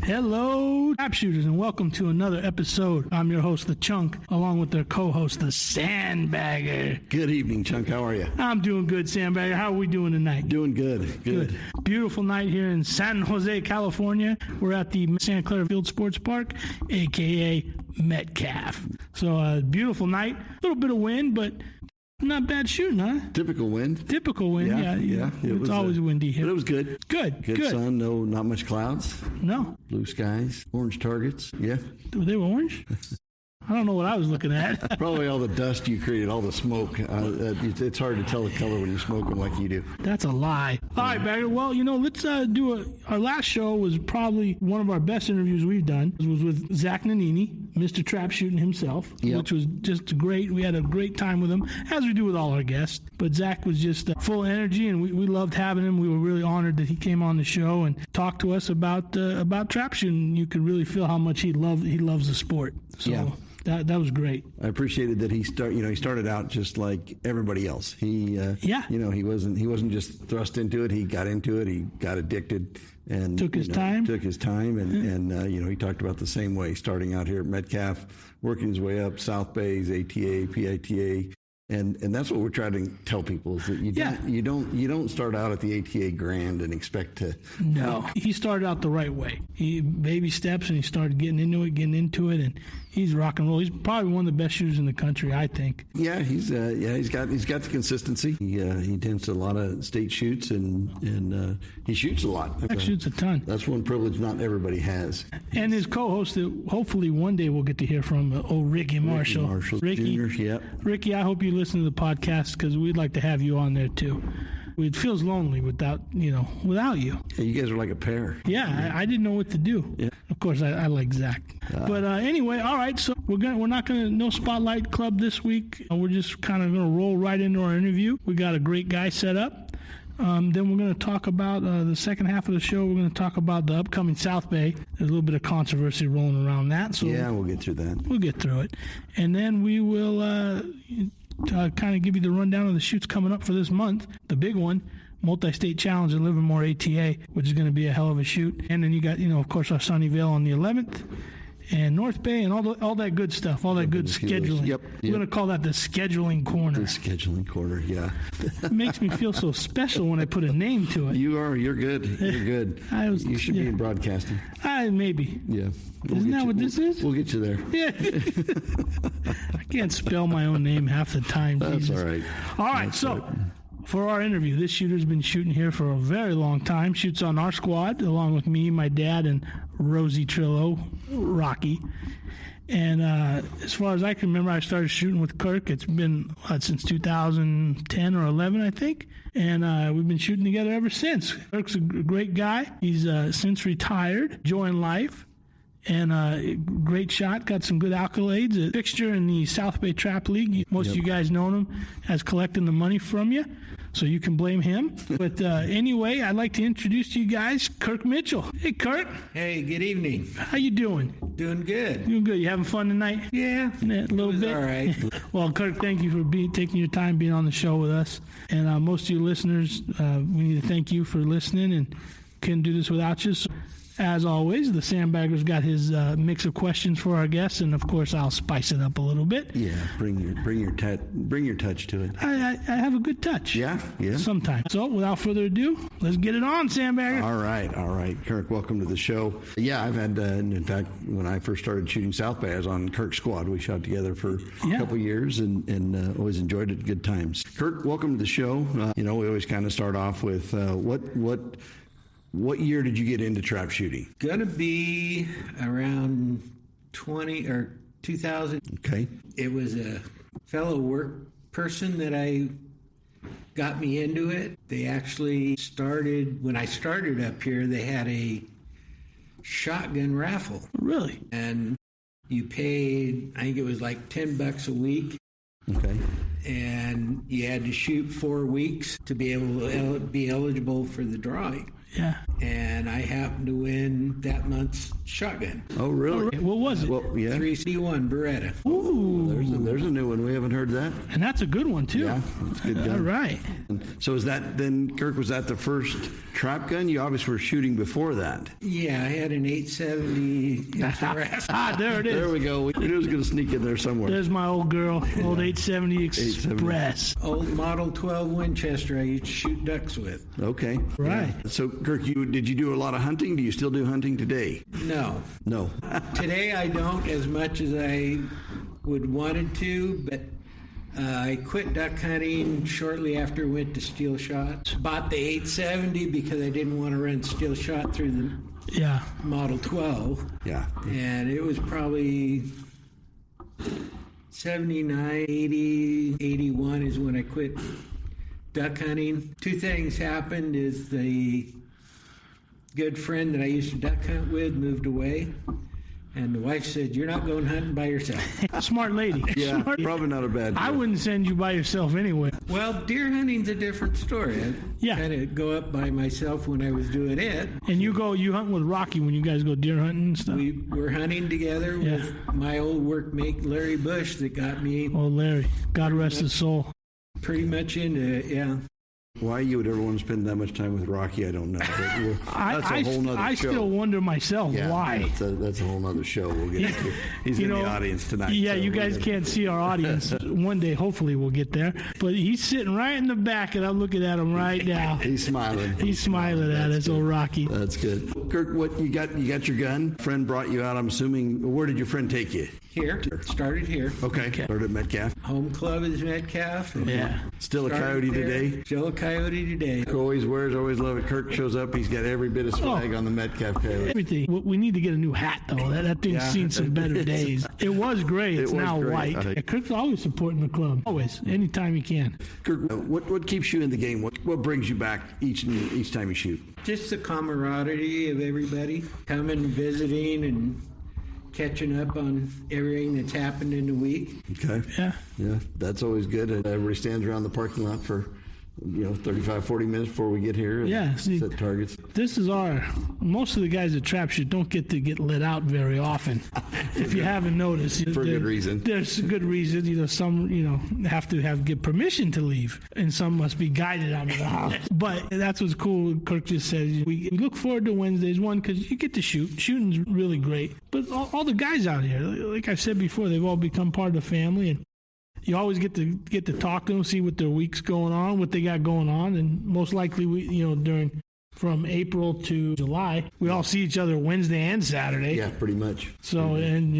Hello, trap shooters, and welcome to another episode. I'm your host, The Chunk, along with their co-host, The Sandbagger. Good evening, Chunk. How are you? I'm doing good, Sandbagger. How are we doing tonight? Doing good. Good. Beautiful night here in San Jose, California. We're at the Santa Clara Field Sports Park, a.k.a. Metcalf. So, beautiful night. A little bit of wind, but not bad shooting, huh? Typical wind. Yeah. It's always windy here. But it was good. Good. Sun, not much clouds. No. Blue skies, orange targets. Yeah. They were orange? I don't know what I was looking at. Probably all the dust you created, all the smoke. It's hard to tell the color when you smoke them like you do. That's a lie. All right, Bagger. Well, let's do our last show was probably one of our best interviews we've done. It was with Zach Nannini, Mr. Trap Shooting himself, which was just great. We had a great time with him, as we do with all our guests. But Zach was just full of energy, and we loved having him. We were really honored that he came on the show and talked to us about trap shooting. You could really feel how much he loves the sport. So. Yeah. That was great. I appreciated that he started out just like everybody else. He wasn't just thrust into it. He got into it. He got addicted and took his time. And he talked about the same way, starting out here at Metcalf, working his way up, South Bay's ATA, PITA. And that's what we're trying to tell people is that you don't start out at the ATA Grand and expect to. No, he started out the right way. He baby steps and he started getting into it, and he's rock and roll. He's probably one of the best shooters in the country, I think. Yeah, he's got the consistency. He attends to a lot of state shoots and he shoots a lot. He shoots a ton. That's one privilege not everybody has. And his co-host that hopefully one day we'll get to hear from, Ricky Marshall. Ricky Jr., yep. Ricky, I hope you listen to the podcast because we'd like to have you on there too. It feels lonely without you. Yeah, you guys are like a pair. Yeah, I didn't know what to do. Yeah. Of course, I like Zach. But anyway, all right. So we're not gonna no spotlight club this week. We're just kind of gonna roll right into our interview. We got a great guy set up. Then we're going to talk about the second half of the show. We're going to talk about the upcoming South Bay. There's a little bit of controversy rolling around that. So yeah, we'll get through that. We'll get through it, and then we will. Kind of give you the rundown of the shoots coming up for this month. The big one, Multi-State Challenge at Livermore ATA, which is going to be a hell of a shoot. And then you got, of course, our Sunnyvale on the 11th, and North Bay, and all that good stuff, all that good scheduling. Yep. We're going to call that the scheduling corner. The scheduling corner, yeah. It makes me feel so special when I put a name to it. You're good. You're good. You should be in broadcasting. Maybe. Yeah. Isn't that what this is? We'll get you there. Yeah. I can't spell my own name half the time. That's Jesus. all right. All right, so for our interview, this shooter's been shooting here for a very long time. Shoots on our squad, along with me, my dad, and Rosie Trillo, Rocky. And as far as I can remember, I started shooting with Kirk. It's been since 2010 or 11, I think. And we've been shooting together ever since. Kirk's a great guy. He's since retired, enjoying life. And great shot, got some good accolades. A fixture in the South Bay Trap League. Most of you guys know him as collecting the money from you, so you can blame him. But anyway, I'd like to introduce to you guys Kirk Mitchell. Hey, Kirk. Hey, good evening. How you doing? Doing good. Doing good. You having fun tonight? Yeah. A little bit? All right. Well, Kirk, thank you for taking your time being on the show with us. And most of you listeners, we need to thank you for listening, and couldn't do this without you. So, as always, the Sandbagger's got his mix of questions for our guests, and of course, I'll spice it up a little bit. Yeah, bring your touch to it. I have a good touch. Yeah. Sometimes. So, without further ado, let's get it on, Sandbagger. All right, Kirk, welcome to the show. Yeah, I've had, in fact, when I first started shooting South Bay, I was on Kirk's squad. We shot together for a couple of years, and always enjoyed it. Good times. Kirk, welcome to the show. We always kind of start off with what year did you get into trap shooting? Gonna be around 2000. Okay. It was a fellow work person that got me into it. They actually when I started up here, they had a shotgun raffle. Really? And you paid, I think it was like $10 a week. Okay. And you had to shoot 4 weeks to be able to be eligible for the drawing. Yeah. And I happened to win that month's shotgun. Oh, really? What was it? Well, yeah. 3C1 Beretta. Ooh. There's a new one. We haven't heard that. And that's a good one, too. Yeah, it's a good gun. All right. So is that then, Kirk, was that the first trap gun? You obviously were shooting before that. Yeah, I had an 870 SRS. There it is. There we go. We knew it was going to sneak in there somewhere. There's my old girl, old 870 Express. Old Model 12 Winchester I used to shoot ducks with. Okay. Right. Yeah. So, Kirk, did you do a lot of hunting? Do you still do hunting today? No. No. Today I don't as much as I would wanted to, but I quit duck hunting shortly after I went to steel shot. Bought the 870 because I didn't want to run steel shot through the Model 12. Yeah. And it was probably 79, 80, 81 is when I quit duck hunting. Two things happened is the good friend that I used to duck hunt with moved away. And the wife said, "You're not going hunting by yourself." Smart lady. Yeah, Smart. probably not a bad deal. I wouldn't send you by yourself anyway. Well, deer hunting's a different story. I kind of go up by myself when I was doing it. And you hunt with Rocky when you guys go deer hunting and stuff? We were hunting together with my old workmate Larry Bush that got me. Oh, Larry. God rest his soul. Pretty much into it, yeah. Why you would ever want to spend that much time with Rocky, I don't know. But that's a whole nother show. I still wonder myself why. That's a whole nother show we'll get into. He's in the audience tonight. Yeah, so you guys can't see our audience. One day, hopefully, we'll get there. But he's sitting right in the back, and I'm looking at him right now. He's smiling. He's smiling at us, old Rocky. That's good. Kirk, what you got your gun? Friend brought you out, I'm assuming. Where did your friend take you? Here. Started here. Okay. Started at Metcalf. Home club is Metcalf. Yeah. Still a Coyote today? Still a Coyote today. Always love it. Kirk shows up. He's got every bit of swag on the Metcalf Coyote. Everything. We need to get a new hat, though. That thing's seen some better days. It was gray. It's now white. Kirk's always supporting the club. Always. Anytime he can. Kirk, what keeps you in the game? What brings you back each time you shoot? Just the camaraderie of everybody coming, visiting, and catching up on everything that's happened in the week. Okay. Yeah. That's always good. Everybody stands around the parking lot for 35, 40 minutes before we get here. And set targets. This is most of the guys at trap shoot don't get to get lit out very often. If you haven't noticed. For a good reason. There's a good reason. Some, have to get permission to leave, and some must be guided out of the house. But that's what's cool. Kirk just said, we look forward to Wednesdays, one, because you get to shoot. Shooting's really great. But all the guys out here, like I said before, they've all become part of the family, and you always get to talk to them, see what their week's going on, what they got going on, and most likely from April to July, we all see each other Wednesday and Saturday. Yeah, pretty much. So and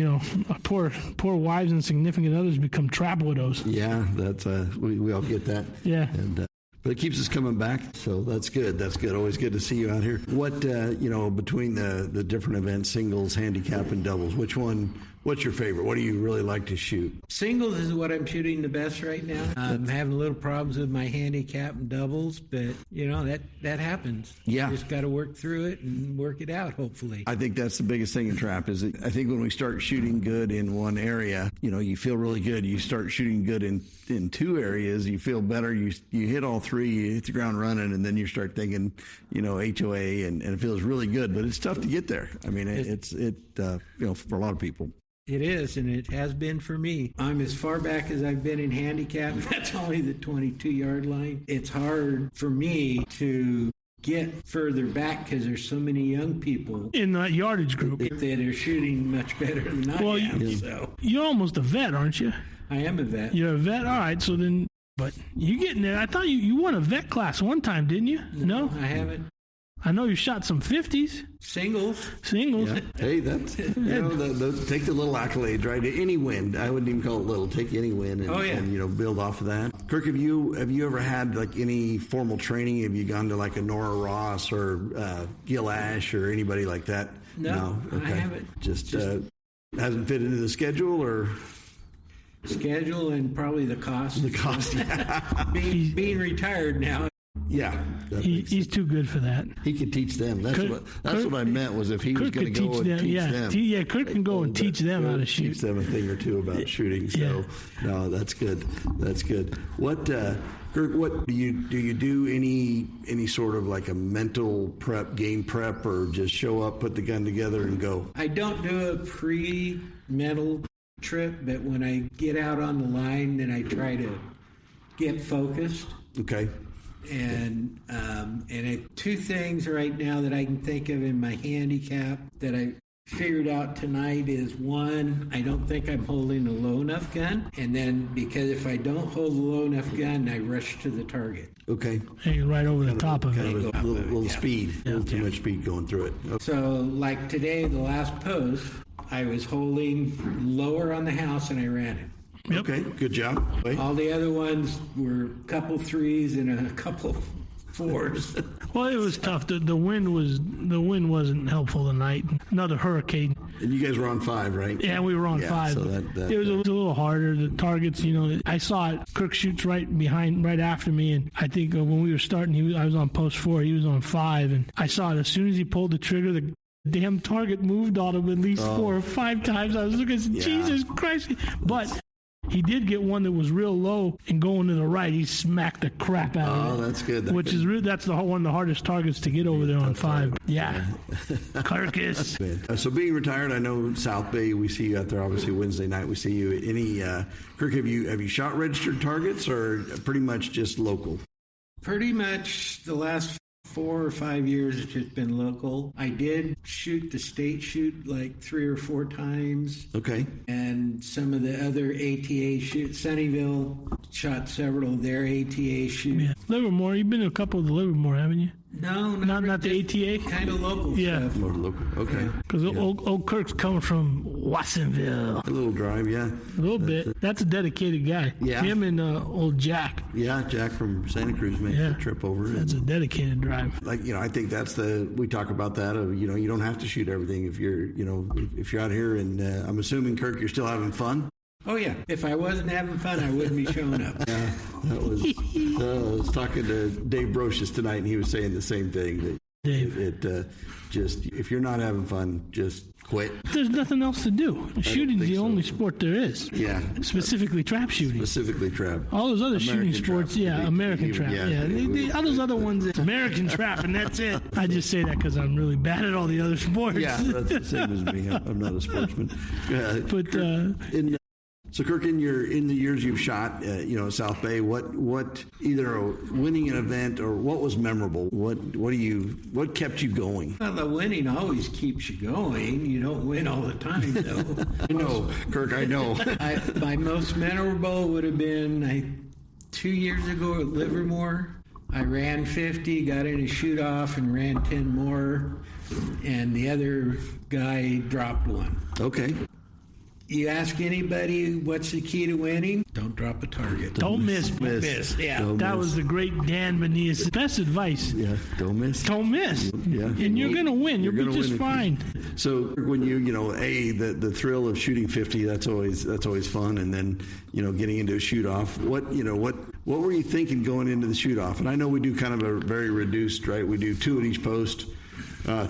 poor wives and significant others become trap widows. Yeah, that's we all get that. Yeah, and but it keeps us coming back, so that's good. That's good. Always good to see you out here. What between the different events, singles, handicap, and doubles, what's your favorite? What do you really like to shoot? Singles is what I'm shooting the best right now. I'm having a little problems with my handicap and doubles, but that happens. Yeah. You just got to work through it and work it out, hopefully. I think that's the biggest thing in trap is I think when we start shooting good in one area, you feel really good. You start shooting good in two areas, you feel better. You hit all three, you hit the ground running, and then you start thinking, HOA, and it feels really good. But it's tough to get there. I mean, it's for a lot of people. It is, and it has been for me. I'm as far back as I've been in handicap. That's only the 22-yard line. It's hard for me to get further back because there's so many young people in that yardage group that are shooting much better than I am. So you're almost a vet, aren't you? I am a vet. You're a vet? All right, so then, but you getting there. I thought you won a vet class one time, didn't you? No? I haven't. I know you shot some 50s. Singles. Yeah. Hey, that's, take the little accolades, right? Any win. I wouldn't even call it little. Take any win and build off of that. Kirk, have you ever had any formal training? Have you gone to a Nora Ross or Gil Ash or anybody like that? No, Okay. I haven't. Just hasn't fit into the schedule or? Schedule and probably the cost. The cost, yeah. Being retired now. Yeah, He's too good for that. he could teach them. That's what I meant was if he was Kurt going could to go teach and them. teach Yeah, them. yeah. Kurt can go and teach them how to shoot. Teach them a thing or two about shooting. So no, that's good. That's good. What, Kurt? What do you do? Any sort of like a mental prep, game prep, or just show up, put the gun together, and go? I don't do a pre-mental trip, but when I get out on the line, then I try to get focused. Okay. And two things right now that I can think of in my handicap that I figured out tonight is, one, I don't think I'm holding a low enough gun, and then because if I don't hold a low enough gun, I rush to the target. Okay. Hey, right over the top of Kind it. of a little speed, a little too much speed going through it. Okay. So like today, the last post, I was holding lower on the house and I ran it. Yep. Okay, good job. Wait. All the other ones were a couple threes and a couple fours. Well, it was tough. The wind wasn't helpful tonight. Another hurricane. And you guys were on 5, right? Yeah, we were on 5. So that it was a little harder. The targets, I saw it. Kirk shoots right after me, and I think when we were starting, I was on post 4. He was on 5, and I saw it as soon as he pulled the trigger. The damn target moved on him at least 4 or 5 times. I was looking, Jesus Christ! But he did get one that was real low and going to the right. He smacked the crap out of it. Oh, that's good. That's one of the hardest targets to get over there on 5. Yeah, carcass. So being retired, I know South Bay. We see you out there. Obviously, Wednesday night we see you. Any Kirk? Have you shot registered targets or pretty much just local? Pretty much the last 4 or 5 years, it's just been local. I did shoot the state shoot like 3 or 4 times. Okay. And some of the other ATA shoots. Sunnyvale shot several of their ATA shoots. Yeah. Livermore, you've been to a couple of the Livermore, haven't you? No, not the ATA. Kind of local stuff. More local. Okay. Because old Kirk's coming from Watsonville. A little drive, yeah. A little bit. That's a dedicated guy. Yeah. Him and old Jack. Yeah, Jack from Santa Cruz makes the trip over. That's a dedicated drive. Like, I think that's we talk about that of, you don't have to shoot everything if you're, if you're out here, and I'm assuming, Kirk, you're still having fun? Oh, yeah. If I wasn't having fun, I wouldn't be showing up. Yeah, that was, I was talking to Dave Brocious tonight, and he was saying the same thing. That Dave. Just, if you're not having fun, just quit. There's nothing else to do. Shooting's the only sport there is. Yeah. Specifically trap shooting. Specifically trap. All those other shooting sports, American trap. All those other ones, American trap, and that's it. I just say that because I'm really bad at all the other sports. Yeah, that's the same as me. I'm not a sportsman. But so, Kirk, in the years you've shot, South Bay, what either winning an event or what was memorable? What kept you going? Well, the winning always keeps you going. You don't win all the time, though. I know, Kirk. I know. My most memorable would have been 2 years ago at Livermore. I ran 50, got in a shoot off, and ran 10 more, and the other guy dropped one. Okay. You ask anybody what's the key to winning? Don't drop a target. Don't miss. Yeah, that was the great Dan Benias' best advice. Yeah, don't miss. Don't miss. Yeah, and you're gonna win. You'll be just fine. So when the thrill of shooting 50, that's always fun, and then getting into a shoot off. What were you thinking going into the shoot off? And I know we do kind of a very reduced, right? We do 2 at each post.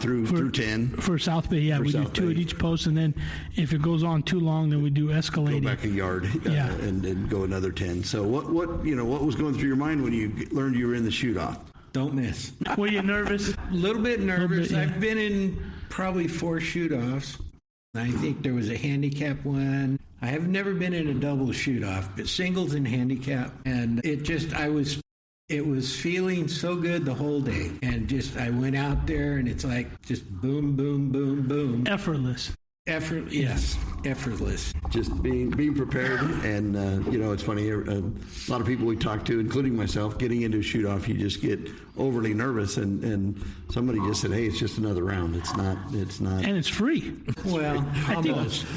Through 10 for South Bay, we do 2 at each post, and then if it goes on too long, then we do escalating. Go back a yard, and go another 10. So what was going through your mind when you learned you were in the shoot off? Don't miss. Were you nervous? A little bit nervous. yeah. I've been in probably 4 shoot offs. I think there was a handicap one. I have never been in a double shoot off, but singles and handicap, and it was feeling so good the whole day. And I went out there and it's like just boom, boom, boom, boom. Effortless. Effortless. Just being prepared, and it's funny. A lot of people we talk to, including myself, getting into a shoot off, you just get overly nervous, and somebody just said, "Hey, it's just another round. It's not." And it's free. Well,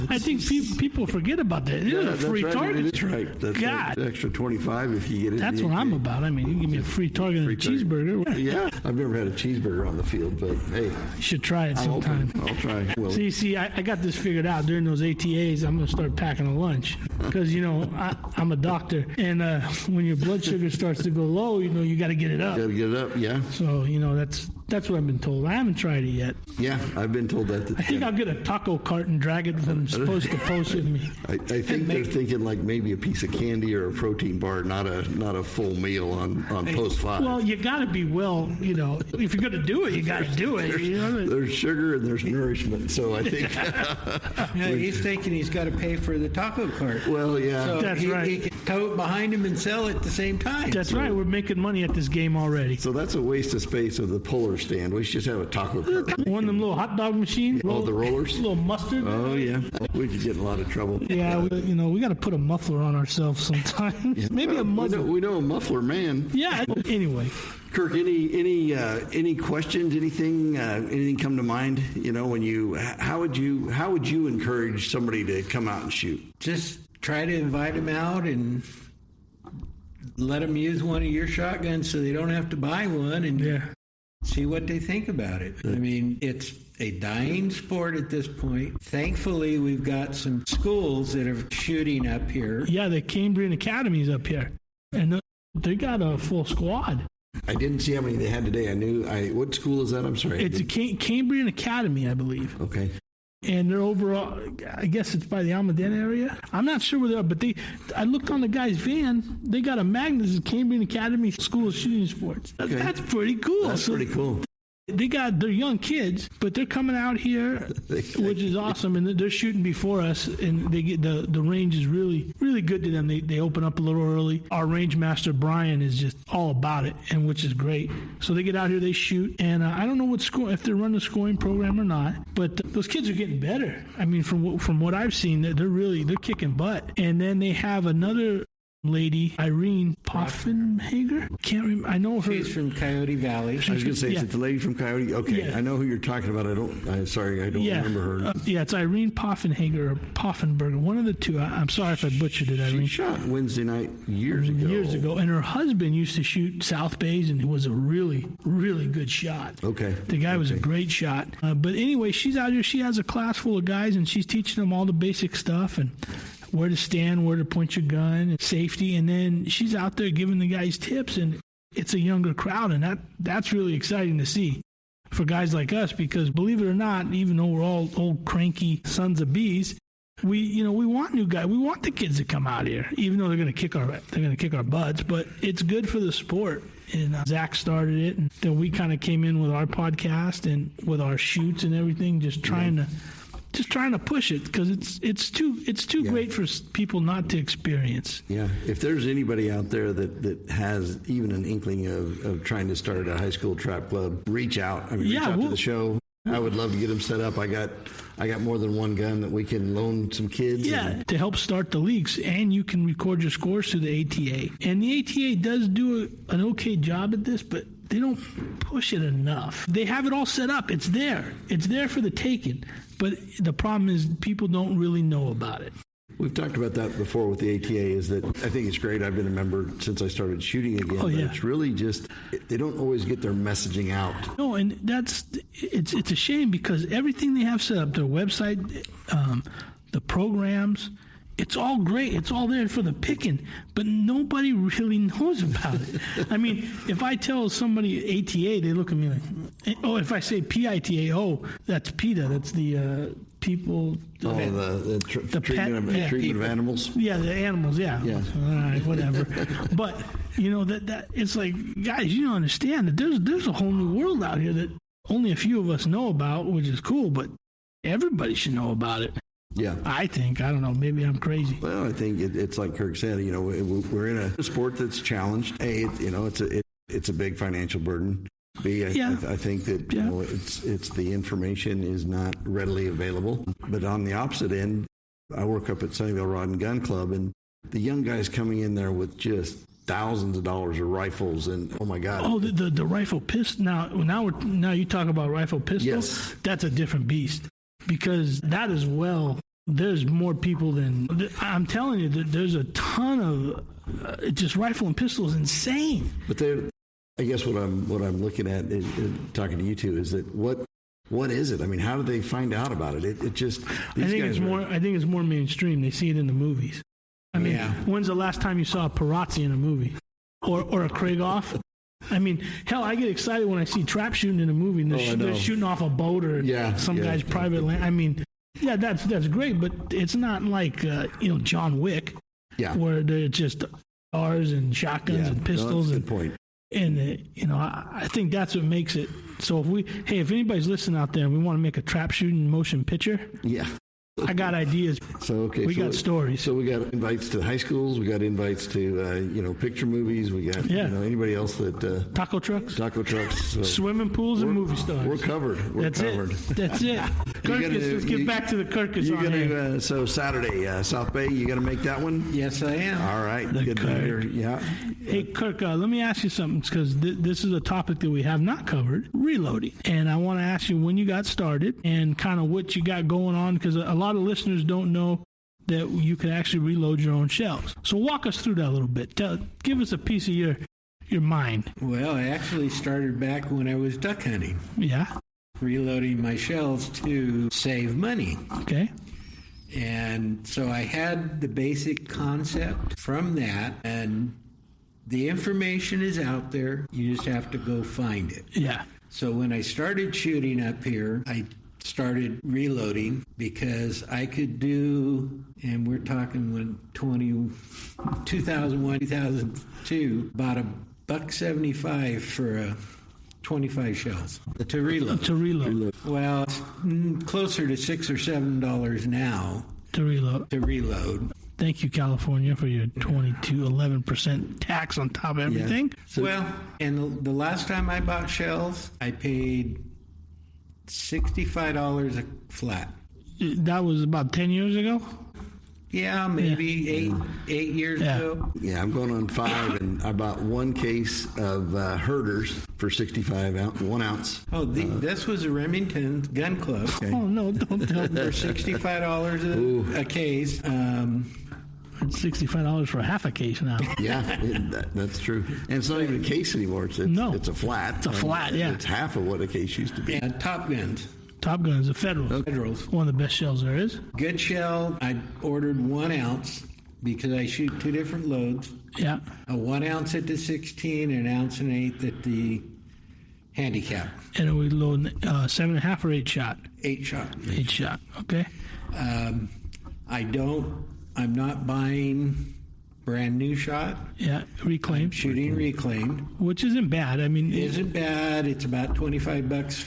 I think people forget about that. It is a free target. That's right. That's God. Like extra 25 if you get it. That's what I'm about. I mean, you give me a free target and a cheeseburger. Yeah, I've never had a cheeseburger on the field, but hey, You should try it sometime. I'll try. Well, See, I got got this figured out. During those ATAs, I'm going to start packing a lunch because, I'm a doctor. And when your blood sugar starts to go low, you got to get it up. Got to get it up, yeah. So, that's what I've been told. I haven't tried it yet. Yeah, I've been told that. I think I'll get a taco cart and drag it from supposed to post with me. I think they're thinking like maybe a piece of candy or a protein bar, not a full meal on post 5. Well, you got to be if you're going to do it, you got to do it. There's sugar and there's nourishment, so I think. He's thinking he's got to pay for the taco cart. Well, yeah. So That's right. He can tow it behind him and sell it at the same time. That's right. We're making money at this game already. So that's a waste of space of the Polar stand. We should just have a taco cart. One of them little hot dog machines. All the rollers. Little mustard. Oh, yeah. We could get in a lot of trouble. Yeah, we got to put a muffler on ourselves sometimes. Yeah. Maybe a muzzle. We know a muffler man. Yeah. Anyway. Kirk, any questions? Anything come to mind? How would you encourage somebody to come out and shoot? Just try to invite them out and let them use one of your shotguns so they don't have to buy one and see what they think about it. I mean, it's a dying sport at this point. Thankfully, we've got some schools that are shooting up here. Yeah, the Cambrian Academy's up here, and they got a full squad. I didn't see how many they had today. What school is that? I'm sorry. It's a Cambrian Academy, I believe. Okay. And they're over, I guess it's by the Almaden area. I'm not sure where they are, but I looked on the guy's van. They got a magnet that says Cambrian Academy School of Shooting Sports. Okay. That's pretty cool. That's pretty cool. They're young kids, but they're coming out here, which is awesome, and they're shooting before us, and they get the range is really, really good to them. They open up a little early. Our range master, Brian, is just all about it, and which is great. So they get out here, they shoot, and I don't know if they're running a scoring program or not, but those kids are getting better. I mean, from what I've seen, they're kicking butt. And then they have another lady, Irene Poffenhager. Can't remember. I know her. She's from Coyote Valley. I was going to say, is it the lady from Coyote? Okay, yeah. I know who you're talking about. I don't remember her. It's Irene Poffenhager or Poffenberger, one of the two. I'm sorry if I butchered it, Irene. She shot Wednesday night years ago. And her husband used to shoot South Bays, and he was a really, really good shot. Okay. The guy was a great shot. But anyway, she's out here. She has a class full of guys, and she's teaching them all the basic stuff and where to stand, where to point your gun, and safety, and then she's out there giving the guys tips, and it's a younger crowd, and that's really exciting to see for guys like us, because believe it or not, even though we're all old cranky sons of bees, we want new guys. We want the kids to come out here, even though they're going to kick our butts, but it's good for the sport. And Zach started it, and then we kind of came in with our podcast and with our shoots and everything, just trying to push it, because it's too great for people not to experience. Yeah, if there's anybody out there that has even an inkling of trying to start a high school trap club, reach out. Reach out to the show. I would love to get them set up. I got more than one gun that we can loan some kids. Yeah, to help start the leagues, and you can record your scores through the ATA. And the ATA does do an okay job at this, but they don't push it enough. They have it all set up. It's there. It's there for the taking. But the problem is people don't really know about it. We've talked about that before with the ATA, is that I think it's great. I've been a member since I started shooting again. Oh, yeah. But it's really just, they don't always get their messaging out. No, and it's a shame, because everything they have set up, their website, the programs, it's all great. It's all there for the picking, but nobody really knows about it. I mean, if I tell somebody ATA, they look at me like, oh, if I say PITA, oh, that's PETA. That's the people. The treatment of animals. Yeah, the animals. Yeah. All right, whatever. But that it's like, guys, you don't understand that there's a whole new world out here that only a few of us know about, which is cool, but everybody should know about it. Yeah, I don't know. Maybe I'm crazy. Well, I think it's like Kirk said. We're in a sport that's challenged. A, it's a big financial burden. B, I think that it's the information is not readily available. But on the opposite end, I work up at Sunnyvale Rod and Gun Club, and the young guys coming in there with just thousands of dollars of rifles, and oh my God! Oh, the rifle pistol. Now you talk about rifle pistols. Yes, that's a different beast. Because that as well, there's more people than I'm telling you. That there's a ton of just rifle and pistol is insane. But I guess what I'm looking at is talking to you two, is that what What is it? I mean, how do they find out about it? It just. I think it's more mainstream. They see it in the movies. I mean, when's the last time you saw a parazzi in a movie, or a Krieghoff? I mean, hell, I get excited when I see trap shooting in a movie and they're shooting off a boat or some guy's private land. I mean, yeah, that's great, but it's not like John Wick, where they're just cars and shotguns and pistols. That's a good point. And I think that's what makes it. So if anybody's listening out there and we want to make a trap shooting motion picture, I got ideas. So we got stories. So we got invites to high schools. We got invites to picture movies. We got anybody else that taco trucks, so swimming pools, and movie stars. We're covered. That's it. Kirkus, let's get back to the Kirkus. So Saturday, South Bay. You got to make that one. Yes, I am. All right. Good to hear. Yeah. Hey, Kirk, let me ask you something because this is a topic that we have not covered: reloading. And I want to ask you when you got started and kind of what you got going on, because a lot of listeners don't know that you can actually reload your own shells. So walk us through that a little bit. Give us a piece of your mind. Well, I actually started back when I was duck hunting. Yeah. Reloading my shells to save money. Okay. And so I had the basic concept from that, and the information is out there. You just have to go find it. Yeah. So when I started shooting up here, I started reloading because I could do, and we're talking when 2001, 2002, about $1.75 for 25 shells to reload. Well, it's closer to $6 or $7 now to reload. Thank you, California, for your 11% tax on top of everything. Yeah. And the last time I bought shells, I paid $65 a flat. That was about 10 years ago? Yeah, maybe 8 years ago. Yeah, I'm going on 5, and I bought one case of herders for 1 ounce. Oh, this was a Remington gun club. Okay. Oh, no, don't tell me. For $65 a case. It's $65 for half a case now. Yeah, that's true. And it's not even a case anymore. It's a flat. It's a flat, yeah. It's half of what a case used to be. Yeah, Top Guns. Top Guns, the Federals. One of the best shells there is. Good shell. I ordered 1 ounce because I shoot 2 different loads. Yeah. A 1 ounce at the 16 and 1 1/8 ounce at the handicap. And we load 7.5 or 8 shot? 8 shot. 8 shot, okay. I'm not buying brand new shot. Yeah, reclaimed. I'm shooting reclaimed. Which isn't bad. I mean, it isn't bad. It's about $25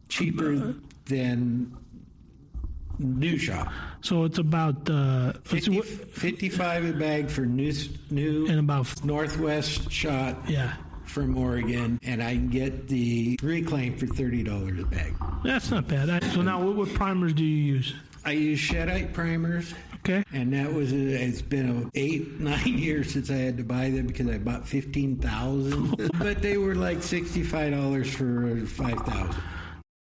cheaper than new shot. So it's about 55 a bag for new and about Northwest shot. Yeah. From Oregon, and I can get the reclaim for $30 a bag. That's not bad. So now, what primers do you use? I use Shedite primers. Okay. And it's been 8-9 years since I had to buy them because I bought 15,000. But they were like $65 for 5,000.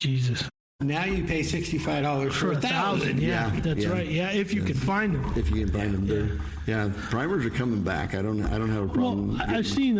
Jesus. Now you pay $65 for 1,000. Yeah, that's right. Yeah, if you can find them. If you can find them. Yeah, primers are coming back. I don't have a problem. Well, I've seen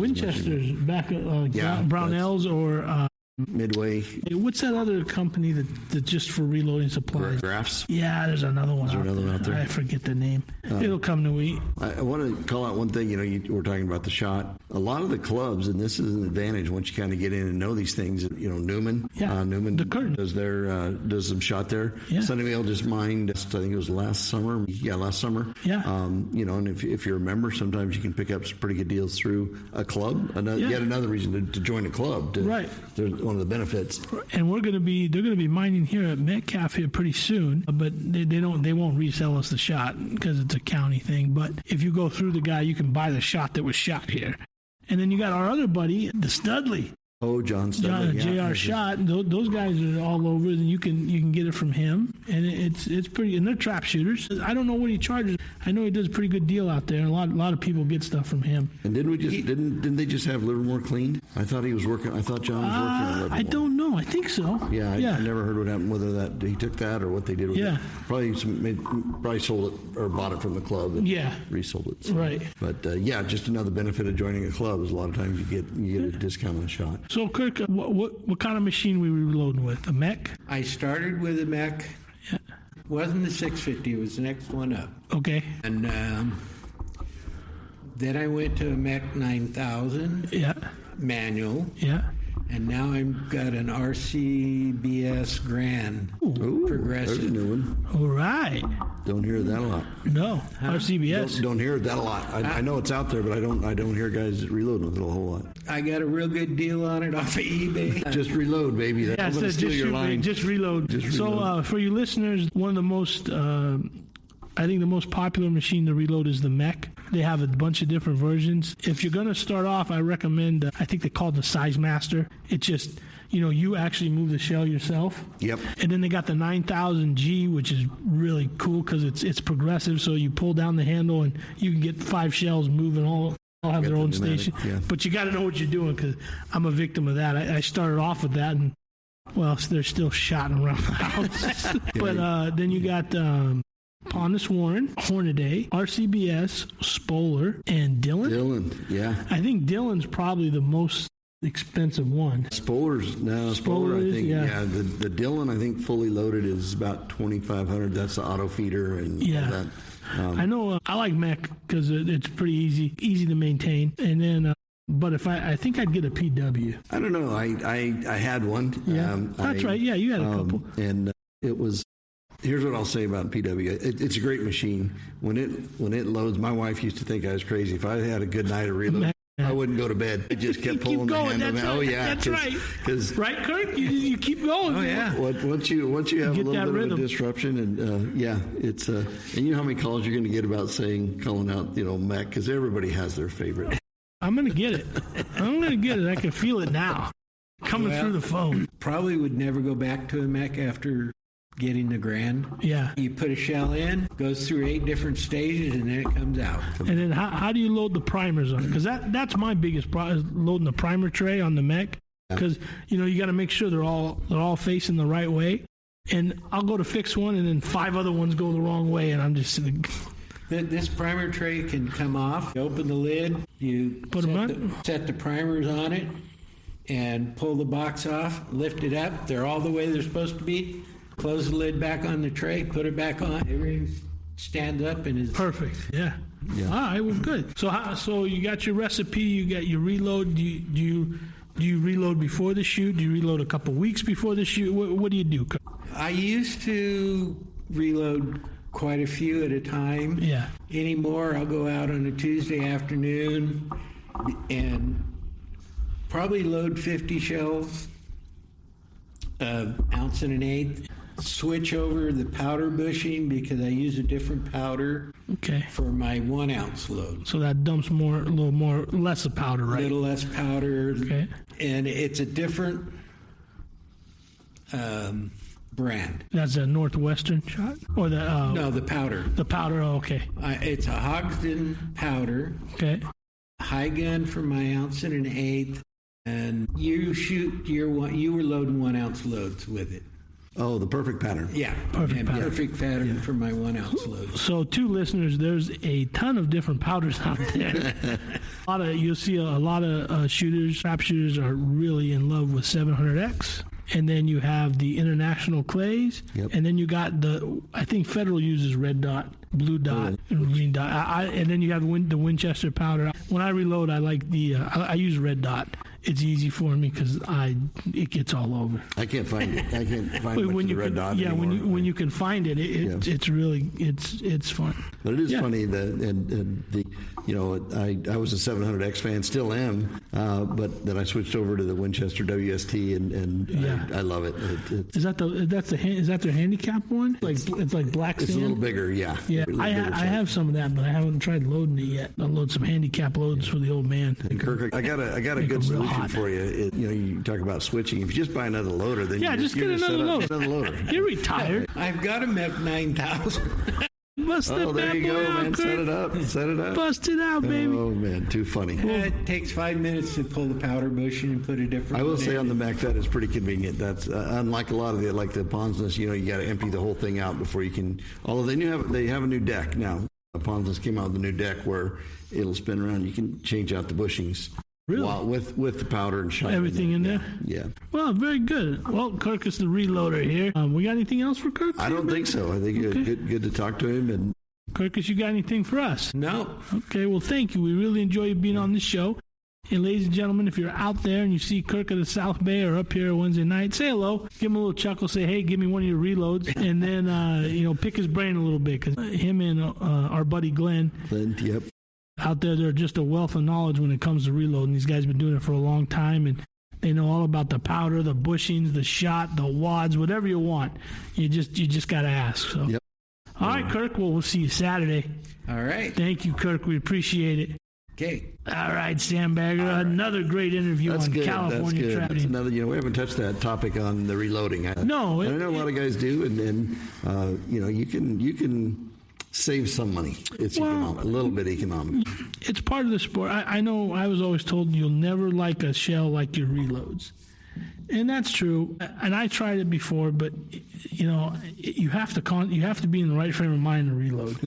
Winchesters back at Brownells or Midway. What's that other company that just for reloading supplies? Graphs? Yeah, there's another one. Is there another one out there? I forget the name. It'll come to me. I want to call out one thing. You we're talking about the shot. A lot of the clubs, and this is an advantage once you kind of get in and know these things. Newman. Yeah. Newman the curtain does some shot there. Yeah. Sunnyvale just mined. I think it was last summer. Yeah, last summer. Yeah. And if you're a member, sometimes you can pick up some pretty good deals through a club. Yet another reason to join a club. Right. One of the benefits. And they're going to be mining here at Metcalf here pretty soon, but they won't resell us the shot because it's a county thing. But if you go through the guy, you can buy the shot that was shot here. And then you got our other buddy, the Studley. Oh, John Studley. JR Shot. Those guys are all over, and you can get it from him. And it's pretty. And they're trap shooters. I don't know what he charges. I know he does a pretty good deal out there. And a lot of people get stuff from him. And didn't they just have Livermore cleaned? I thought he was working. I thought John was working on Livermore. I don't know. I think so. Yeah, I never heard what happened. Whether that he took that or what they did with it. Probably sold it or bought it from the club. And resold it. So. Right. But just another benefit of joining a club is a lot of times you get a discount on a shot. So, Kirk, what kind of machine were we reloading with? A mech? I started with a mech. Yeah. Wasn't the 650, it was the next one up. Okay. And then I went to a mech 9000 Yeah. manual. Yeah. And now I've got an RCBS Grand Ooh, progressive. there's a new one. All right. Don't hear that a lot. No. RCBS. Don't hear that a lot. I know it's out there, but I don't hear guys reloading with it a whole lot. I got a real good deal on it off of eBay. Just reload, baby. Yeah, I'm going to steal your line. Just reload. So, for you listeners, one of the most, I think the most popular machine to reload is the mech. They have a bunch of different versions. If you're going to start off, I recommend, I think they call it the Size Master. It's just, you actually move the shell yourself. Yep. And then they got the 9000G, which is really cool because it's progressive. So you pull down the handle and you can get 5 shells moving all have their own station. Yeah. But you got to know what you're doing because I'm a victim of that. I started off with that and, well, they're still shotting around the house. But then you got Pontus Warren, Hornaday, RCBS, Spoler, and Dillon. Yeah. I think Dillon's probably the most expensive one. Spoler, I think, yeah. The Dillon, I think, fully loaded is about $2,500. That's the auto feeder and all that. I know I like mech because it's pretty easy to maintain. And then, but if I think I'd get a PW. I don't know. I had one. Yeah, that's right. Yeah, you had a couple. And it was. Here's what I'll say about PW. It's a great machine. When it loads, my wife used to think I was crazy. If I had a good night of reload, I wouldn't go to bed. I just kept pulling the handle. That's right. Oh yeah, that's right. Right, Kirk? You keep going. Oh yeah. Once you have a little bit of a disruption, and it's and you know how many calls you're going to get about calling out mech, because everybody has their favorite. I'm going to get it. I can feel it now coming through the phone. Probably would never go back to a mech after getting the Grand. Yeah. You put a shell in, goes through 8 different stages, and then it comes out. And then how do you load the primers on it? Because that's my biggest problem, is loading the primer tray on the mech. Because, you got to make sure they're all facing the right way. And I'll go to fix one, and then 5 other ones go the wrong way, and I'm just sitting. This primer tray can come off. You open the lid, you Put them on? Set the primers on it, and pull the box off, lift it up. They're all the way they're supposed to be. Close the lid back on the tray, put it back on. Everything stands up and is perfect. Yeah. All right. Well, good. So you got your recipe. You got your reload. Do you reload before the shoot? Do you reload a couple weeks before the shoot? What do you do? I used to reload quite a few at a time. Yeah. Anymore, I'll go out on a Tuesday afternoon and probably load 50 shells, ounce and an eighth. Switch over the powder bushing because I use a different powder for my 1 ounce load. So that dumps a little more, less of powder, right? A little less powder. Okay. And it's a different brand. That's a Northwestern shot? Or the no, the powder. The powder, okay. It's a Hogsden powder. Okay. High gun for my ounce and an eighth. And you shoot you were loading 1 ounce loads with it. Oh, the perfect pattern. Yeah, perfect pattern for my 1 ounce load. So, to listeners, there's a ton of different powders out there. You'll see a lot of shooters, trap shooters are really in love with 700X. And then you have the international clays. Yep. And then you got I think Federal uses red dot, blue dot, and green dot. And then you have the Winchester powder. When I reload, I like I use red dot. It's easy for me because it gets all over. I can't find it. I can't find the red dot anymore. when you can find it, it's really it's fun. But it is funny that I was a 700X fan, still am, but then I switched over to the Winchester WST and I love it. Is that their handicap one? It's like black sand. It's a little bigger, yeah. Yeah, I have some of that, but I haven't tried loading it yet. I'll load some handicap loads for the old man. And Kirk, I got a good solution for you. You talk about switching. If you just buy another loader, then just get another loader. You're retired. I've got a MEP 9000. There you go, man. Set it up. Bust it out, baby. Oh, man. Too funny. It takes 5 minutes to pull the powder bushing and put a different I will say on the Mac, that is pretty convenient. That's unlike a lot of the Ponsless, you got to empty the whole thing out before you can. Although they have a new deck now. Ponsless came out with a new deck where it'll spin around. You can change out the bushings. Really? With the powder and shot. Everything in there? Yeah. Well, very good. Well, Kirk is the reloader here. We got anything else for Kirk? I don't think so. I think good to talk to him. And Kirkus, you got anything for us? No. Okay, well, thank you. We really enjoy you being on this show. And ladies and gentlemen, if you're out there and you see Kirk at the South Bay or up here Wednesday night, say hello. Give him a little chuckle. Say, hey, give me one of your reloads. And then, pick his brain a little bit. Because him and our buddy Glenn, yep. Out there, they're just a wealth of knowledge when it comes to reloading. These guys have been doing it for a long time. And they know all about the powder, the bushings, the shot, the wads, whatever you want. You just got to ask. So. Yep. All right, Kirk. Well, we'll see you Saturday. All right. Thank you, Kirk. We appreciate it. Okay. All right, Sandbagger. Right. Another great interview on California trapping. That's another. We haven't touched that topic on the reloading. I know a lot of guys do, and you can save some money. It's economic, a little bit economic. It's part of the sport. I know. I was always told you'll never like a shell like your reloads. And that's true. And I tried it before, but you have to be in the right frame of mind to reload,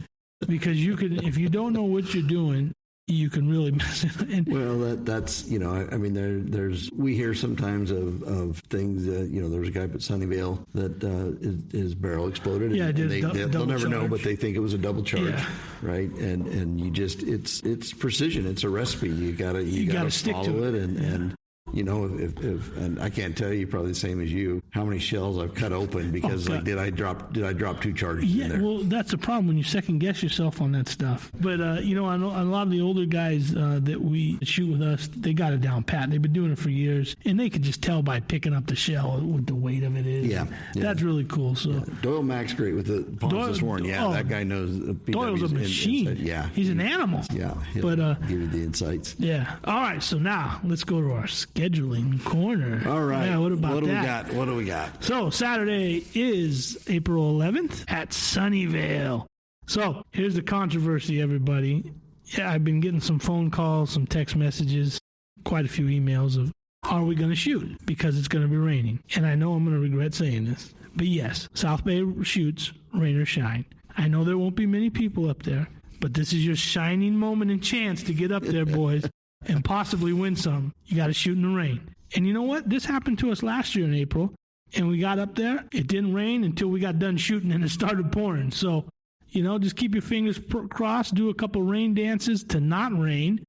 because if you don't know what you're doing, you can really mess it. Well, that's we hear sometimes of things that there's a guy up at Sunnyvale that his barrel exploded. Yeah, and they'll never charge. know, but they think it was a double charge, yeah. Right? And you just it's precision. It's a recipe. You gotta stick follow to it. And if and I can't tell you, probably the same as you, how many shells I've cut open because did I drop two charges in there? Well, that's a problem when you second guess yourself on that stuff. But I know a lot of the older guys that we shoot with us, they got it down pat. They've been doing it for years, and they could just tell by picking up the shell what the weight of it is. Yeah. That's really cool. So Doyle Mack's great with the Ponce this morning. Yeah, that guy knows. Doyle's a machine. Yeah, he's an animal. Yeah, but give you the insights. Yeah. All right. So now let's go to our scheduling corner. All right. Yeah, what do that? What do we got? So Saturday is April 11th at Sunnyvale. So here's the controversy, everybody. Yeah, I've been getting some phone calls, some text messages, quite a few emails of, are we going to shoot? Because it's going to be raining. And I know I'm going to regret saying this. But yes, South Bay shoots, rain or shine. I know there won't be many people up there, but this is your shining moment and chance to get up there, boys, and possibly win some. You got to shoot in the rain. And you know what? This happened to us last year in April, and we got up there. It didn't rain until we got done shooting, and it started pouring. So, just keep your fingers crossed, do a couple rain dances to not rain,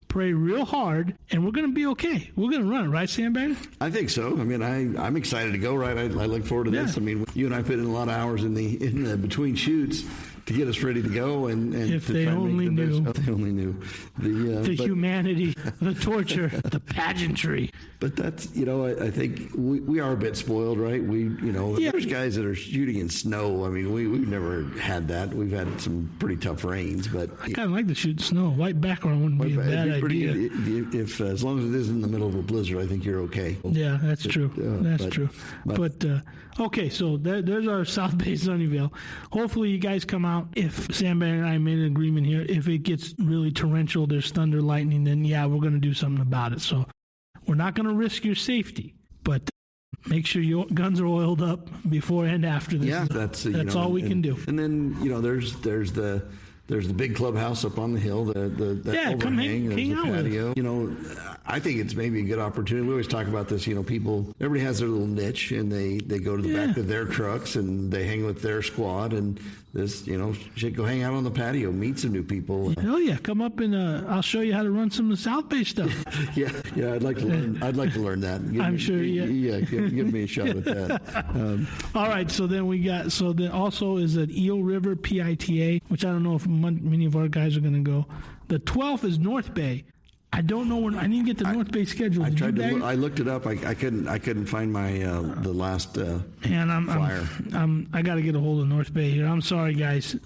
pray real hard, and we're going to be okay. We're going to run it, right, Sandbagger? I think so. I mean, I'm excited to go, right? I look forward to this. I mean, you and I put in a lot of hours in the between shoots to get us ready to go, and if they only knew. If they only knew the humanity, the torture, the pageantry. But that's I think we are a bit spoiled, right? There's guys that are shooting in snow. I mean, we've never had that. We've had some pretty tough rains, but I kind of like to shoot snow. White background wouldn't be a bad idea. If as long as it isn't in the middle of a blizzard, I think you're okay. Yeah, that's true. That's true. But okay, so there's our South Bay Sunnyvale. Hopefully, you guys come out. If Sandbagger and I made an agreement here, if it gets really torrential, there's thunder, lightning, then yeah, we're going to do something about it. So we're not going to risk your safety, but make sure your guns are oiled up before and after this. Yeah, that's all we can do. And then there's the big clubhouse up on the hill, the overhang, come hang the patio. I think it's maybe a good opportunity. We always talk about this. Everybody has their little niche, and they go to the back of their trucks and they hang with their squad, and this, should go hang out on the patio, meet some new people. Hell yeah, come up and I'll show you how to run some of the South Bay stuff. yeah, I'd like to learn. I'd like to learn that. Give me a shot at that. All right, so then also is an Eel River PITA, which I don't know if many of our guys are going to go. The 12th is North Bay. I don't know when. I didn't get the North Bay schedule. I looked it up. I couldn't find my the last flyer. I got to get a hold of North Bay here. I'm sorry, guys.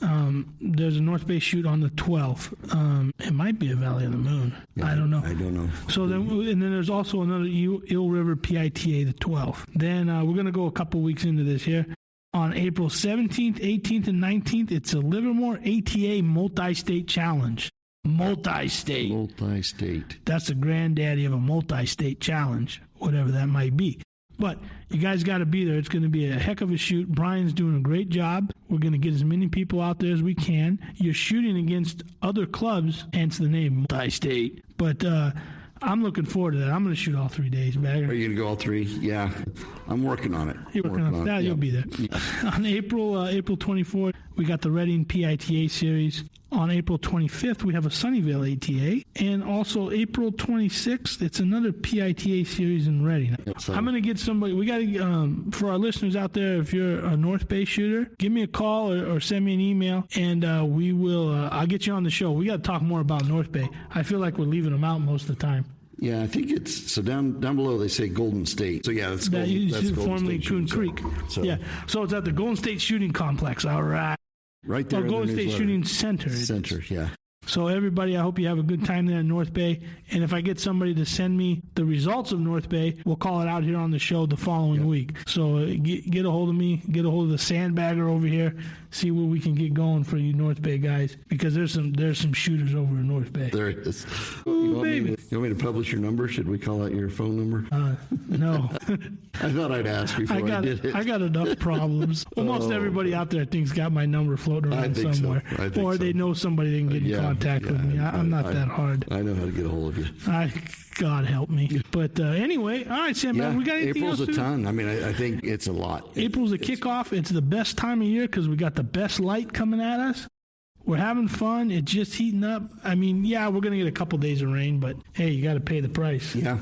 There's a North Bay shoot on the 12th. It might be a Valley of the Moon. Yeah, I don't know. I don't know. So then there's also another Eel River PITA, the 12th. Then we're going to go a couple weeks into this here. On April 17th, 18th, and 19th, it's a Livermore ATA Multi-State Challenge. Multi-state. That's the granddaddy of a multi-state challenge, whatever that might be. But you guys got to be there. It's going to be a heck of a shoot. Brian's doing a great job. We're going to get as many people out there as we can. You're shooting against other clubs, hence the name multi-state. But I'm looking forward to that. I'm going to shoot all 3 days, Bagger. Are you going to go all 3? Yeah. I'm working on it. You're working on that. You'll be there. Yeah. On April 24th, we got the Reading PITA series. On April 25th, we have a Sunnyvale ATA. And also April 26th, it's another PITA series in Reading. So, I'm going to get somebody, we got to, for our listeners out there, if you're a North Bay shooter, give me a call or send me an email, and we will, I'll get you on the show. We got to talk more about North Bay. I feel like we're leaving them out most of the time. Yeah, I think it's, so down below they say Golden State. So yeah, that's Golden, formerly Coon Creek. So. Yeah, so it's at the Golden State Shooting Complex. All right. Right there. Golden State Shooting Center. Center, yeah. So everybody, I hope you have a good time there in North Bay. And if I get somebody to send me the results of North Bay, we'll call it out here on the show the following week. So get a hold of me, get a hold of the sandbagger over here, see what we can get going for you North Bay guys, because there's some shooters over in North Bay. There is. Ooh, baby. You want me to publish your number? Should we call out your phone number? No. I thought I'd ask before I did it. I got enough problems. Almost everybody out there thinks got my number floating around somewhere. So. Or they know somebody that can get in contact with me. I'm not that hard. I know how to get a hold of you. God help me. But anyway, all right, Sam, we got anything April's else a ton. I mean, I think it's a lot. April's the kickoff. It's the best time of year because we got the best light coming at us. We're having fun. It's just heating up. I mean, yeah, we're going to get a couple days of rain, but hey, you got to pay the price. Yeah.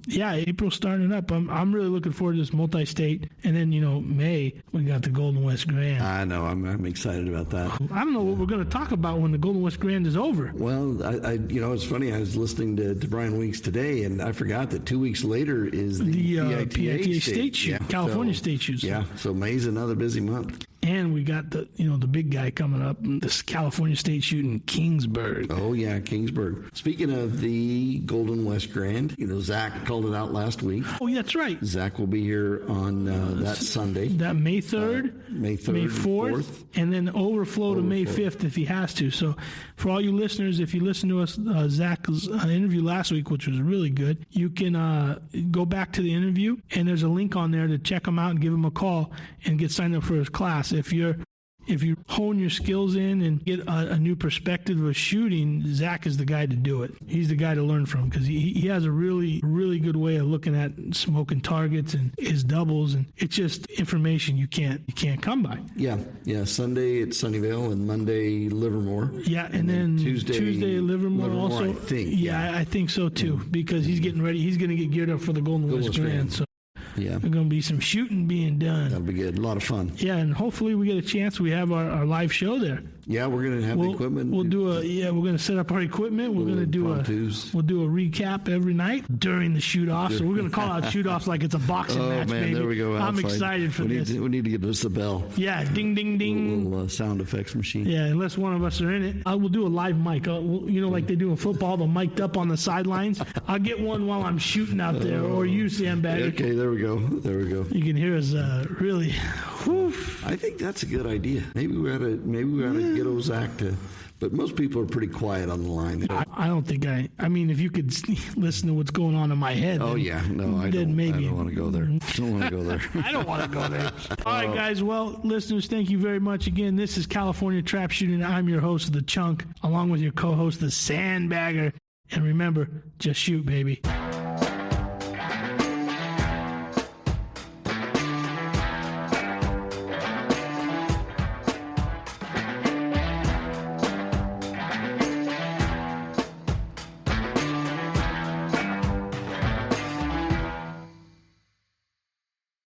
Yeah, April's starting up. I'm really looking forward to this multi-state. And then, May, we got the Golden West Grand. I know. I'm excited about that. I don't know what we're going to talk about when the Golden West Grand is over. Well, it's funny. I was listening to Brian Weeks today, and I forgot that 2 weeks later is the PITA State Shoot, California State Shoot. Yeah, so May's another busy month. And we got the big guy coming up, this California State Shoot in Kingsburg. Oh, yeah, Kingsburg. Speaking of the Golden West Grand, Zach called it out last week. Oh, yeah, that's right. Zach will be here on that Sunday. That May 3rd, May 4th, and then overflow to May 5th if he has to. So for all you listeners, if you listen to us, Zach's interview last week, which was really good, you can go back to the interview, and there's a link on there to check him out and give him a call and get signed up for his class. If you hone your skills in and get a new perspective of shooting, Zach is the guy to do it. He's the guy to learn from because he has a really, really good way of looking at smoking targets and his doubles, and it's just information you can't come by. Yeah. Sunday at Sunnyvale and Monday Livermore. Yeah, and then Tuesday Livermore also. I think. Yeah, I think so too because he's getting ready. He's going to get geared up for the Golden West Grand. So. Yeah. There's going to be some shooting being done. That'll be good. A lot of fun. Yeah, and hopefully we get a chance. We have our live show there. Yeah, we're going to have the equipment. We're going to set up our equipment. We're going to do a recap every night during the shoot-off. So we're going to call out shoot-offs like it's a boxing match, man, baby. There we go. I'm excited for this. We need to get us a bell. Yeah, ding, ding, ding. A little sound effects machine. Yeah, unless one of us are in it. We'll do a live mic. Like they do in football, they're mic'd up on the sidelines. I'll get one while I'm shooting out there, or you, Sandbagger. Okay, there we go. You can hear us really. Whew. I think that's a good idea. Maybe we ought to get Zach to. But most people are pretty quiet on the line. I don't think I mean, if you could listen to what's going on in my head. Oh, yeah. No, I don't want to go there. I don't want to go there. I don't want to go there. All right, guys. Well, listeners, thank you very much. Again, this is California Trap Shooting. I'm your host, The Chunk, along with your co-host, The Sandbagger. And remember, just shoot, baby.